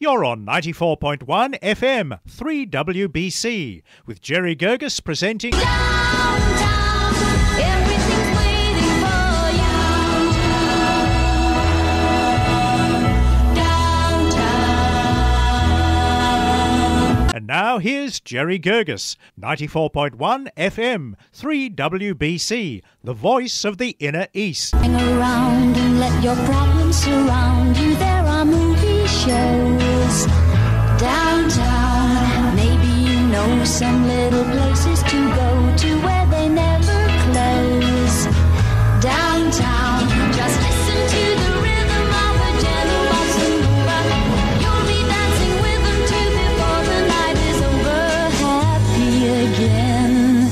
You're on 94.1 FM 3WBC with Jerry Guirguis presenting Downtown, everything's waiting for you. Downtown. And now here's Jerry Guirguis, 94.1 FM 3WBC, the voice of the Inner East. Hang around and let your problems surround you. There are movie shows downtown. Maybe you know some little places to go to where they never close. Downtown, just listen to the rhythm of a gentle bossa nova. You'll be dancing with them too before the night is over. Happy again.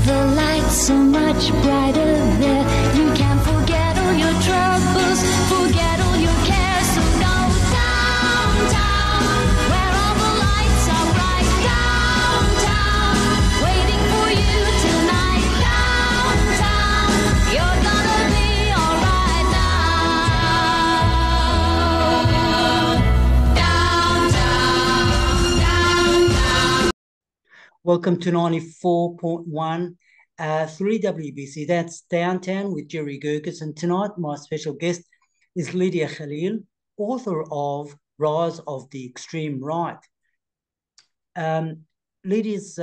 The lights so much brighter there. You can forget all your troubles, forget all your cares. So go downtown, where all the lights are bright. Downtown, waiting for you tonight. Downtown, you're gonna be alright now. Downtown. Welcome to 94.1 3WBC. That's Downtown with Jerry Guirguis. And tonight, my special guest is Lydia Khalil, author of Rise of the Extreme Right. Lydia's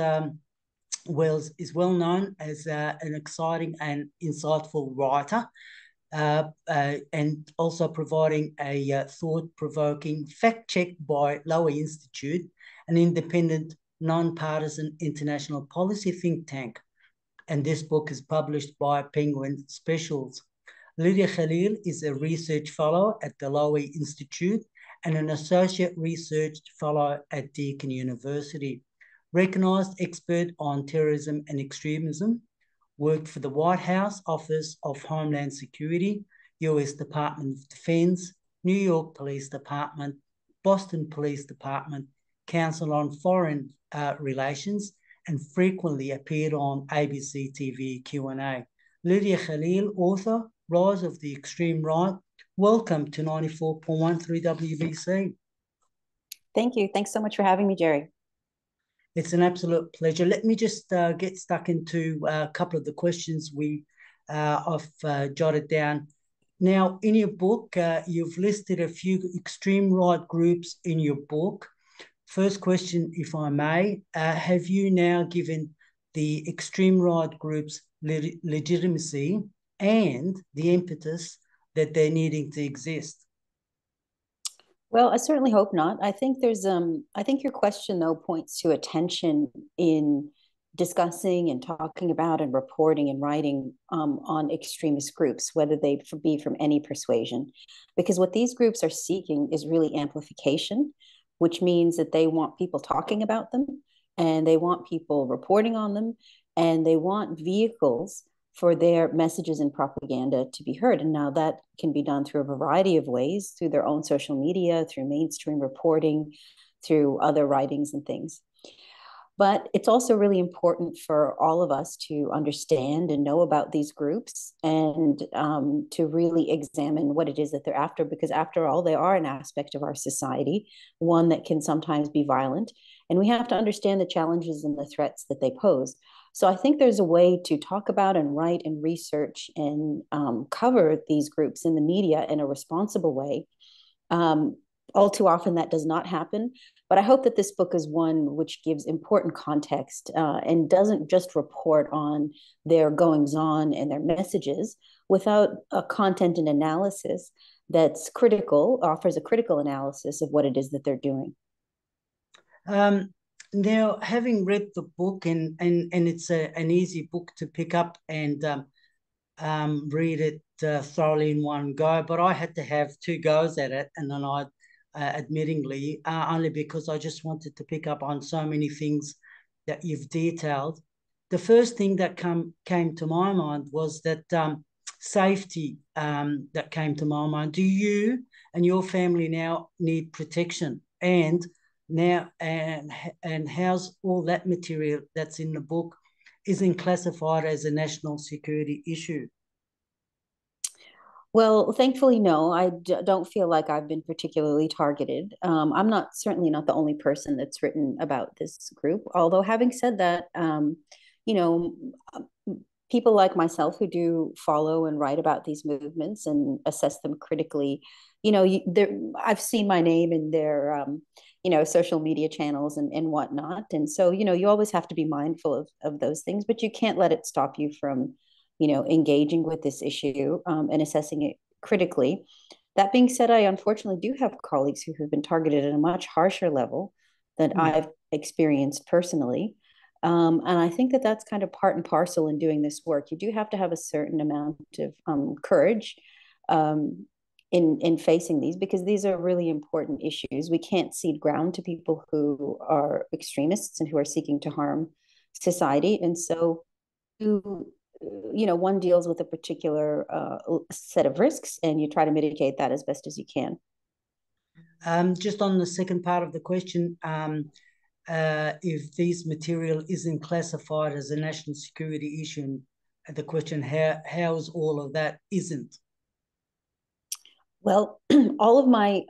is well known as an exciting and insightful writer, and also providing a thought-provoking fact check by Lowy Institute, an independent, nonpartisan international policy think tank. And this book is published by Penguin Specials. Lydia Khalil is a research fellow at the Lowy Institute and an associate research fellow at Deakin University. Recognised expert on terrorism and extremism, worked for the White House Office of Homeland Security, US Department of Defense, New York Police Department, Boston Police Department, Council on Foreign Relations, and frequently appeared on ABC TV Q&A. Lydia Khalil, author, Rise of the Extreme Right. Welcome to 94.1 3WBC. Thank you. Thanks so much for having me, Jerry. It's an absolute pleasure. Let me just get stuck into a couple of the questions I've jotted down. Now, in your book, you've listed a few extreme right groups in your book. First question, if I may, have you now given the extreme right groups legitimacy and the impetus that they're needing to exist? Well, I certainly hope not. I think I think your question though points to a tension in discussing and talking about and reporting and writing on extremist groups, whether they be from any persuasion, because what these groups are seeking is really amplification, which means that they want people talking about them and they want people reporting on them and they want vehicles for their messages and propaganda to be heard. And now that can be done through a variety of ways, through their own social media, through mainstream reporting, through other writings and things. But it's also really important for all of us to understand and know about these groups and to really examine what it is that they're after, because after all, they are an aspect of our society, one that can sometimes be violent, and we have to understand the challenges and the threats that they pose. So I think there's a way to talk about and write and research and cover these groups in the media in a responsible way. All too often that does not happen, but I hope that this book is one which gives important context and doesn't just report on their goings-on and their messages without a content and analysis that's critical, offers a critical analysis of what it is that they're doing. Now, having read the book, and it's an easy book to pick up and read it thoroughly in one go, but I had to have two goes at it, and then I admittingly, only because I just wanted to pick up on so many things that you've detailed. The first thing that came to my mind was that safety that came to my mind. Do you and your family now need protection? And now, and how's all that material that's in the book isn't classified as a national security issue? Well, thankfully, no. Don't feel like I've been particularly targeted. I'm not certainly not the only person that's written about this group. Although, having said that, you know, people like myself who do follow and write about these movements and assess them critically, I've seen my name in their, social media channels and whatnot. And so, you always have to be mindful of those things, but you can't let it stop you from engaging with this issue and assessing it critically. That being said, I unfortunately do have colleagues who have been targeted at a much harsher level than I've experienced personally. And I think that that's kind of part and parcel in doing this work. You do have to have a certain amount of courage in facing these, because these are really important issues. We can't cede ground to people who are extremists and who are seeking to harm society. And so one deals with a particular set of risks, and you try to mitigate that as best as you can. Just on the second part of the question, if this material isn't classified as a national security issue, the question, how is all of that isn't? Well, all of my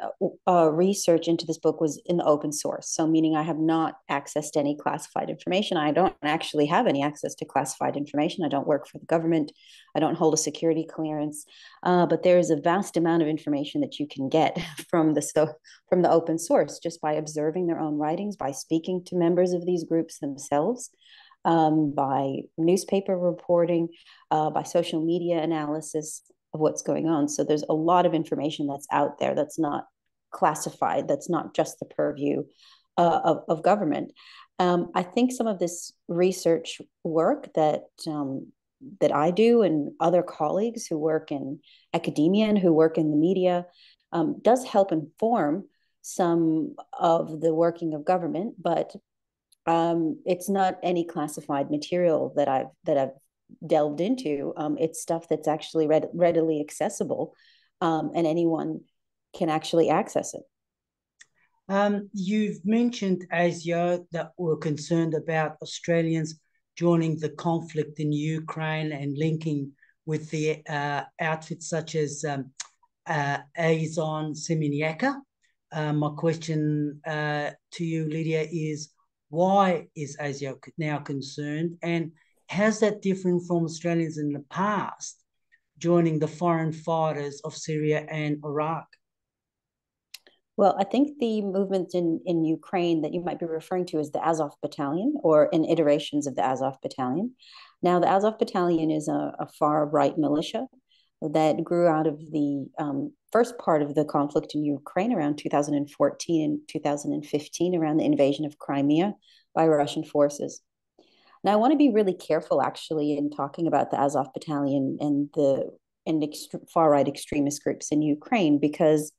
research into this book was in the open source. So meaning I have not accessed any classified information. I don't actually have any access to classified information. I don't work for the government. I don't hold a security clearance. But there is a vast amount of information that you can get from the open source just by observing their own writings, by speaking to members of these groups themselves, by newspaper reporting, by social media analysis of what's going on. So there's a lot of information that's out there that's not classified, that's not just the purview of government. I think some of this research work that I do and other colleagues who work in academia and who work in the media does help inform some of the working of government, but it's not any classified material that I've delved into. It's stuff that's actually readily accessible, and anyone can actually access it. You've mentioned, Asio, that we're concerned about Australians joining the conflict in Ukraine and linking with the outfits such as Azon Semeniaka. My question to you, Lydia, is why is Asio now concerned, and how's that different from Australians in the past joining the foreign fighters of Syria and Iraq? Well, I think the movement in Ukraine that you might be referring to is the Azov Battalion, or in iterations of the Azov Battalion. Now, the Azov Battalion is a far-right militia that grew out of the first part of the conflict in Ukraine around 2014 and 2015, around the invasion of Crimea by Russian forces. Now, I want to be really careful, actually, in talking about the Azov Battalion and far-right extremist groups in Ukraine, because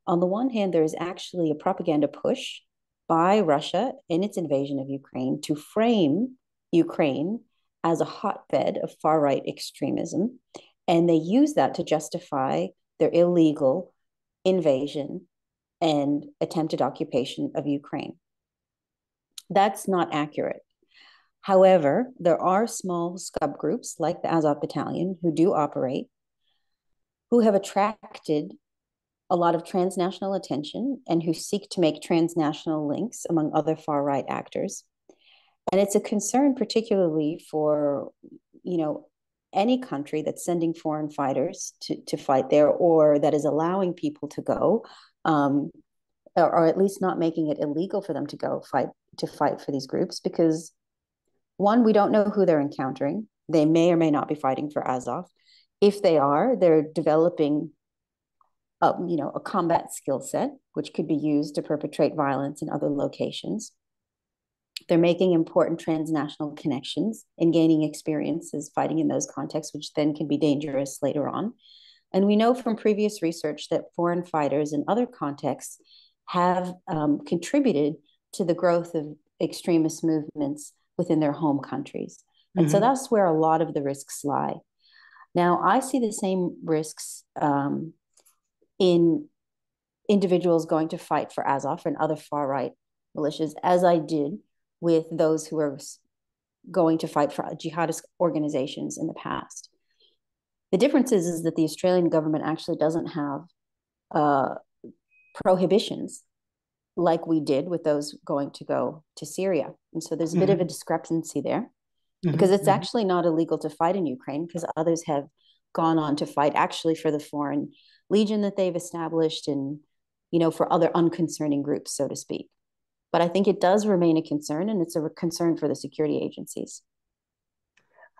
on the one hand, there is actually a propaganda push by Russia in its invasion of Ukraine to frame Ukraine as a hotbed of far-right extremism, and they use that to justify their illegal invasion and attempted occupation of Ukraine. That's not accurate. However, there are small subgroups like the Azov Battalion who do operate, who have attracted a lot of transnational attention and who seek to make transnational links among other far-right actors. And it's a concern particularly for, any country that's sending foreign fighters to fight there, or that is allowing people to go, or at least not making it illegal for them to go fight for these groups, because one, we don't know who they're encountering. They may or may not be fighting for Azov. If they are, they're developing a combat skill set, which could be used to perpetrate violence in other locations. They're making important transnational connections and gaining experiences fighting in those contexts, which then can be dangerous later on. And we know from previous research that foreign fighters in other contexts have contributed to the growth of extremist movements within their home countries. And so that's where a lot of the risks lie. Now, I see the same risks in individuals going to fight for Azov and other far-right militias, as I did with those who are going to fight for jihadist organizations in the past. The difference is that the Australian government actually doesn't have prohibitions like we did with those going to Syria. And so there's a bit of a discrepancy there, because it's actually not illegal to fight in Ukraine, because others have gone on to fight actually for the Foreign Legion that they've established and, you know, for other unconcerning groups, so to speak. But I think it does remain a concern, and it's a concern for the security agencies.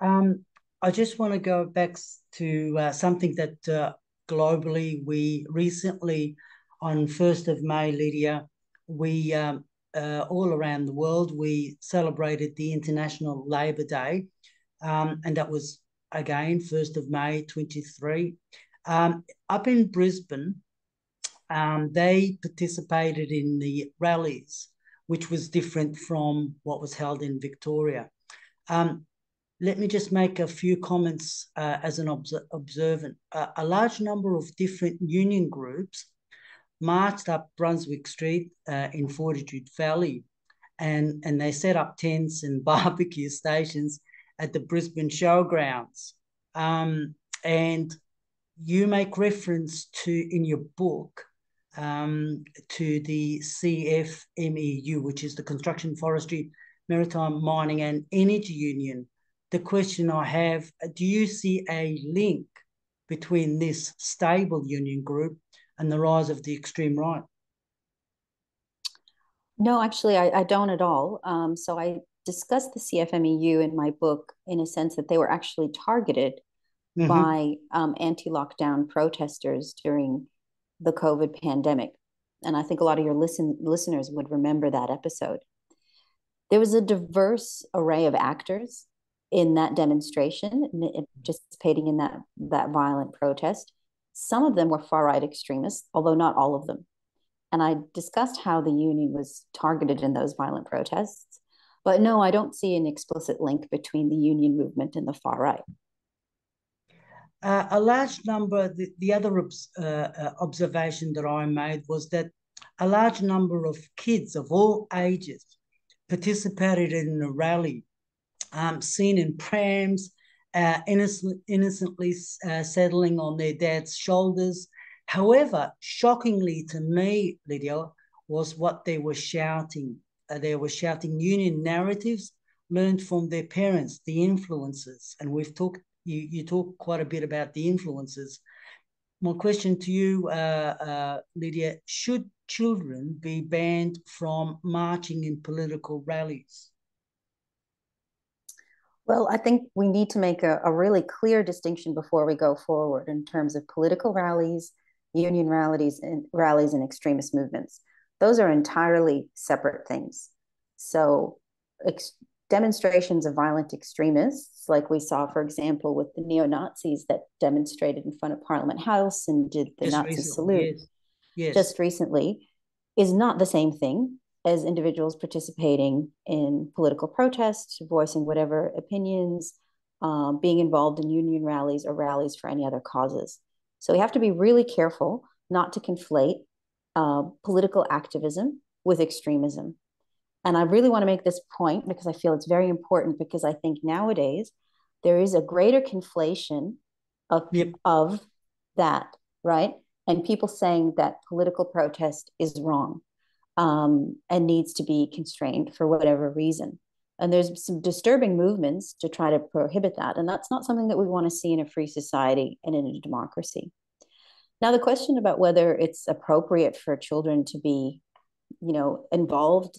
I just want to go back to something that globally we recently, on 1st of May, Lydia, we all around the world, we celebrated the International Labour Day, and that was, again, 1st of May, 23. Up in Brisbane, they participated in the rallies, which was different from what was held in Victoria. Let me just make a few comments as an observant. A large number of different union groups marched up Brunswick Street in Fortitude Valley, and they set up tents and barbecue stations at the Brisbane Showgrounds. And you make reference to, in your book, to the CFMEU, which is the Construction, Forestry, Maritime, Mining and Energy Union. The question I have, do you see a link between this stable union group and the rise of the extreme right? No, actually, I don't at all. So I discussed the CFMEU in my book in a sense that they were actually targeted by anti-lockdown protesters during the COVID pandemic. And I think a lot of your listeners would remember that episode. There was a diverse array of actors in that demonstration, participating in that violent protest. Some of them were far-right extremists, although not all of them. And I discussed how the union was targeted in those violent protests. But no, I don't see an explicit link between the union movement and the far right. A large number, the other observation that I made was that a large number of kids of all ages participated in the rally, seen in prams, innocently settling on their dad's shoulders. However, shockingly to me, Lydia, was what they were shouting. They were shouting union narratives learned from their parents, the influences. And we've talked, you talk quite a bit about the influences. My question to you, Lydia, should children be banned from marching in political rallies? Well, I think we need to make a really clear distinction before we go forward in terms of political rallies, union rallies, and extremist movements. Those are entirely separate things. So demonstrations of violent extremists, like we saw, for example, with the neo-Nazis that demonstrated in front of Parliament House and did the Nazi salute just recently, is not the same thing as individuals participating in political protests, voicing whatever opinions, being involved in union rallies or rallies for any other causes. So we have to be really careful not to conflate political activism with extremism. And I really want to make this point because I feel it's very important, because I think nowadays there is a greater conflation of that, right? And people saying that political protest is wrong and needs to be constrained for whatever reason. And there's some disturbing movements to try to prohibit that. And that's not something that we want to see in a free society and in a democracy. Now, the question about whether it's appropriate for children to be, involved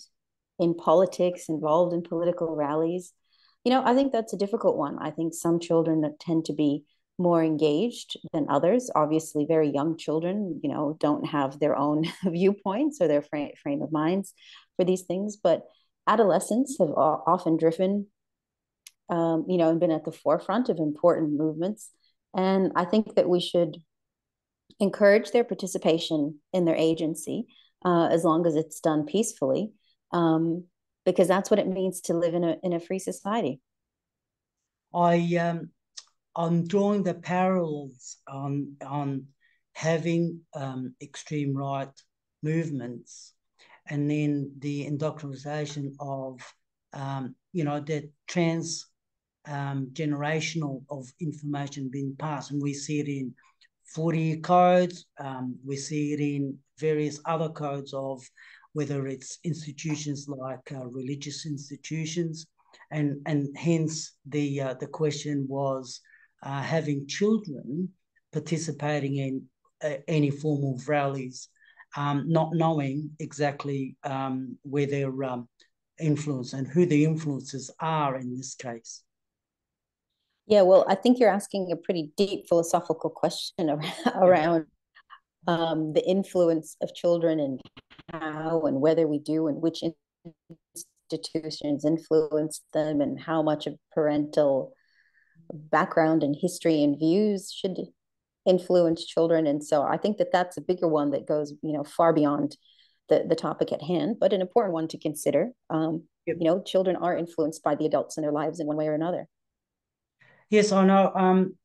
in politics, involved in political rallies, I think that's a difficult one. I think some children that tend to be more engaged than others. Obviously, very young children, don't have their own viewpoints or their frame of minds for these things. But adolescents have often driven, and been at the forefront of important movements. And I think that we should encourage their participation in their agency, as long as it's done peacefully, because that's what it means to live in a free society. I'm drawing the parallels on having extreme right movements, and then the indoctrination of, the generational of information being passed, and we see it in 40 codes. We see it in various other codes of whether it's institutions like religious institutions, and hence the question was having children participating in any form of rallies, not knowing exactly where their influence and who the influences are in this case. Yeah, well, I think you're asking a pretty deep philosophical question around the influence of children and how and whether we do and which institutions influence them and how much of parental background and history and views should influence children. And so I think that that's a bigger one that goes, far beyond the topic at hand, but an important one to consider. Children are influenced by the adults in their lives in one way or another. Yes, I know.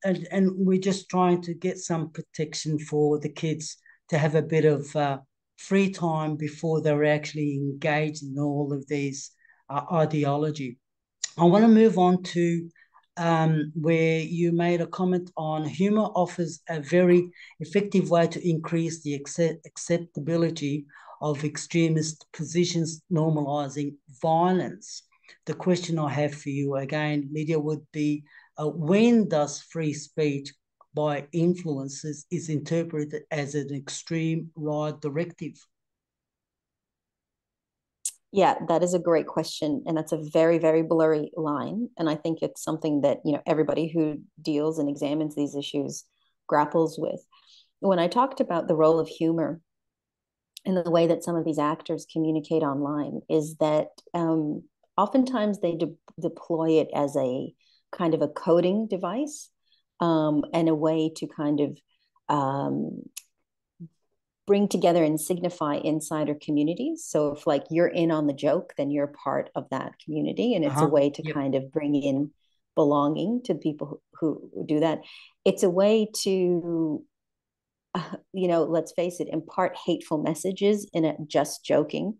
And we're just trying to get some protection for the kids to have a bit of free time before they're actually engaged in all of these ideology. I want to move on to where you made a comment on humor offers a very effective way to increase the acceptability of extremist positions, normalizing violence. The question I have for you again, Lydia, would be, when does free speech by influencers is interpreted as an extreme right directive? Yeah, that is a great question. And that's a very, very blurry line. And I think it's something that, everybody who deals and examines these issues grapples with. When I talked about the role of humor and the way that some of these actors communicate online, is that oftentimes they deploy it as a kind of a coding device, and a way to kind of bring together and signify insider communities. So if you're in on the joke, then you're part of that community. And it's a way to kind of bring in belonging to people who do that. It's a way to, let's face it, impart hateful messages in a just joking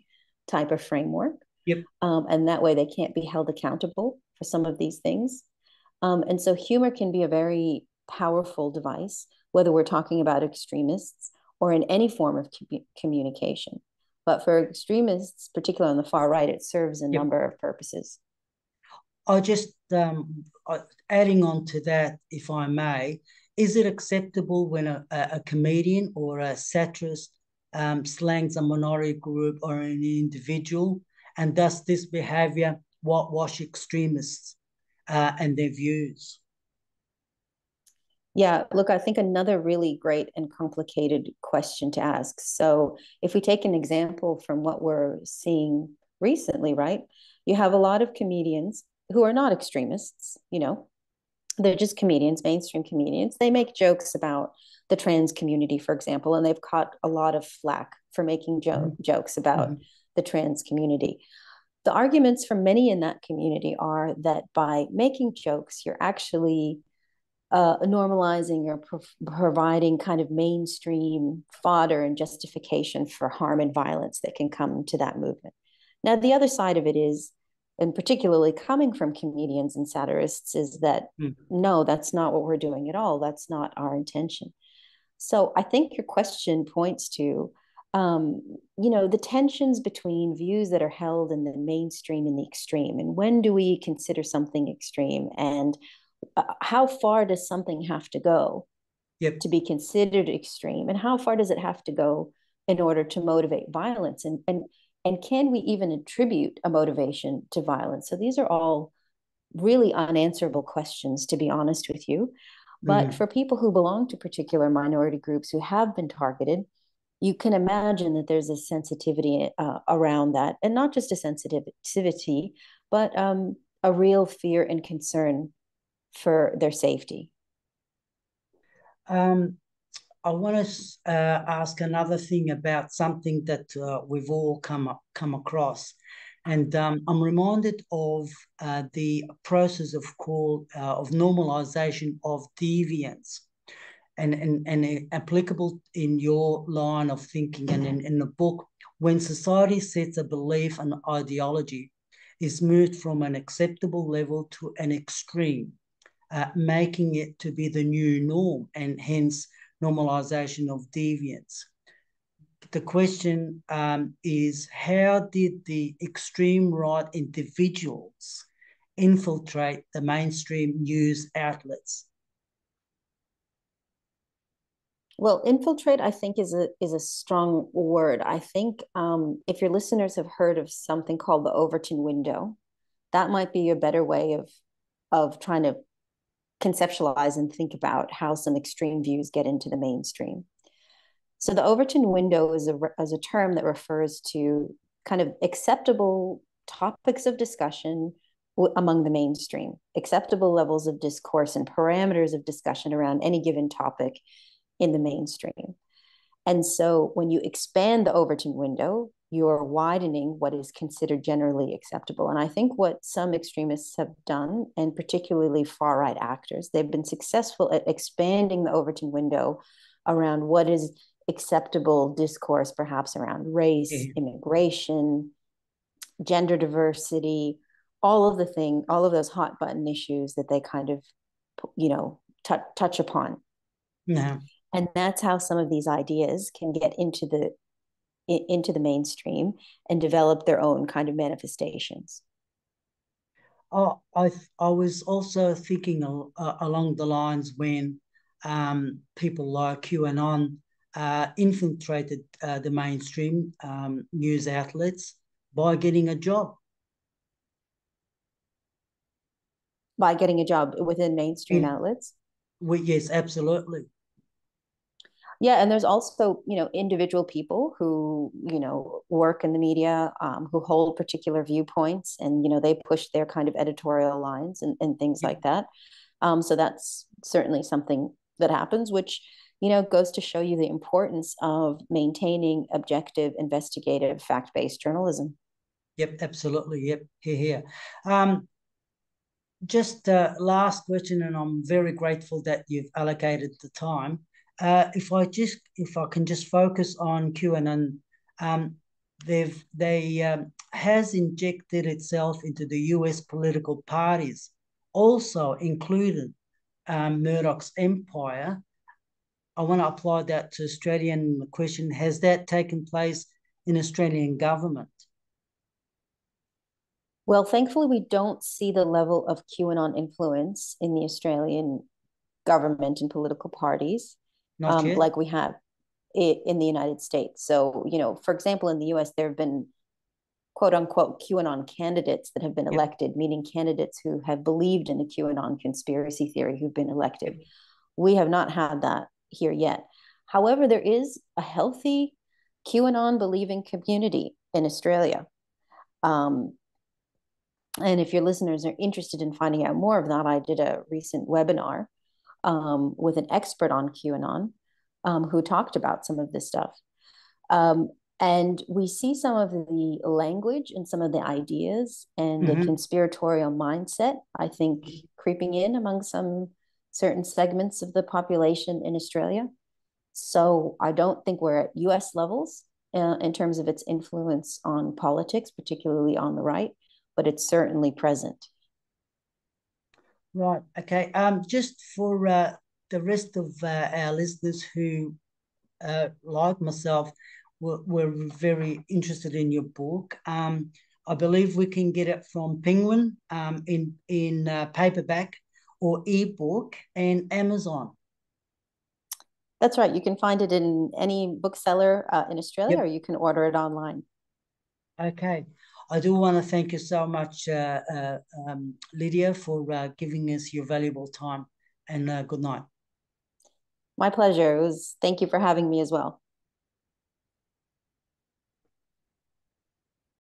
type of framework. Yep. And that way they can't be held accountable for some of these things. And so humor can be a very powerful device, whether we're talking about extremists or in any form of communication. But for extremists, particularly on the far right, it serves a number of purposes. I just, adding on to that, if I may, is it acceptable when a comedian or a satirist slangs a minority group or an individual, and does this behavior whitewash extremists and their views? Yeah, look, I think another really great and complicated question to ask. So if we take an example from what we're seeing recently, right? You have a lot of comedians who are not extremists, they're just comedians, mainstream comedians. They make jokes about the trans community, for example, and they've caught a lot of flack for making jokes about the trans community. The arguments from many in that community are that by making jokes, you're actually normalizing or providing kind of mainstream fodder and justification for harm and violence that can come to that movement. Now, the other side of it is, and particularly coming from comedians and satirists, is that no, that's not what we're doing at all. That's not our intention. So I think your question points to, the tensions between views that are held in the mainstream and the extreme. And when do we consider something extreme? And how far does something have to go to be considered extreme? And how far does it have to go in order to motivate violence? And can we even attribute a motivation to violence? So these are all really unanswerable questions, to be honest with you. But for people who belong to particular minority groups who have been targeted, you can imagine that there's a sensitivity around that, and not just a sensitivity, but a real fear and concern for their safety. I want to ask another thing about something that we've all come across, and I'm reminded of the process of normalization of deviance, and applicable in your line of thinking and in the book. When society sets a belief and ideology is moved from an acceptable level to an extreme, making it to be the new norm and hence normalization of deviance. The question is, how did the extreme right individuals infiltrate the mainstream news outlets? Well, infiltrate, I think, is a strong word. I think if your listeners have heard of something called the Overton window, that might be a better way of trying to conceptualize and think about how some extreme views get into the mainstream. So the Overton window is a term that refers to kind of acceptable topics of discussion among the mainstream, acceptable levels of discourse and parameters of discussion around any given topic in the mainstream. And so when you expand the Overton window, you're widening what is considered generally acceptable. And I think what some extremists have done, and particularly far-right actors, they've been successful at expanding the Overton window around what is acceptable discourse, perhaps around race, immigration, gender diversity, all of those hot button issues that they kind of, touch upon. Yeah. And that's how some of these ideas can get into the mainstream and develop their own kind of manifestations. Oh, I was also thinking along the lines when people like QAnon infiltrated the mainstream news outlets by getting a job. By getting a job within mainstream outlets? Yes, absolutely. Yeah, and there's also, individual people who, work in the media, who hold particular viewpoints, and, they push their kind of editorial lines and things like that. So that's certainly something that happens, which, goes to show you the importance of maintaining objective, investigative, fact-based journalism. Yep, absolutely. Yep, here. Just last question, and I'm very grateful that you've allocated the time. If I can just focus on QAnon, they has injected itself into the US political parties, also included Murdoch's empire. I want to apply that to Australian question. Has that taken place in Australian government? Well, thankfully, we don't see the level of QAnon influence in the Australian government and political parties like we have in the United States. So, for example, in the US, there have been quote unquote QAnon candidates that have been elected, meaning candidates who have believed in the QAnon conspiracy theory who've been elected. We have not had that here yet. However, there is a healthy QAnon believing community in Australia. And if your listeners are interested in finding out more of that, I did a recent webinar with an expert on QAnon who talked about some of this stuff. And we see some of the language and some of the ideas and the conspiratorial mindset, I think, creeping in among some certain segments of the population in Australia. So I don't think we're at US levels in terms of its influence on politics, particularly on the right, but it's certainly present. Right. Okay. Just for the rest of our listeners who, like myself, were very interested in your book. I believe we can get it from Penguin in paperback or ebook and Amazon. That's right. You can find it in any bookseller in Australia, or you can order it online. Okay. I do want to thank you so much, Lydia, for giving us your valuable time, and good night. My pleasure. Thank you for having me as well.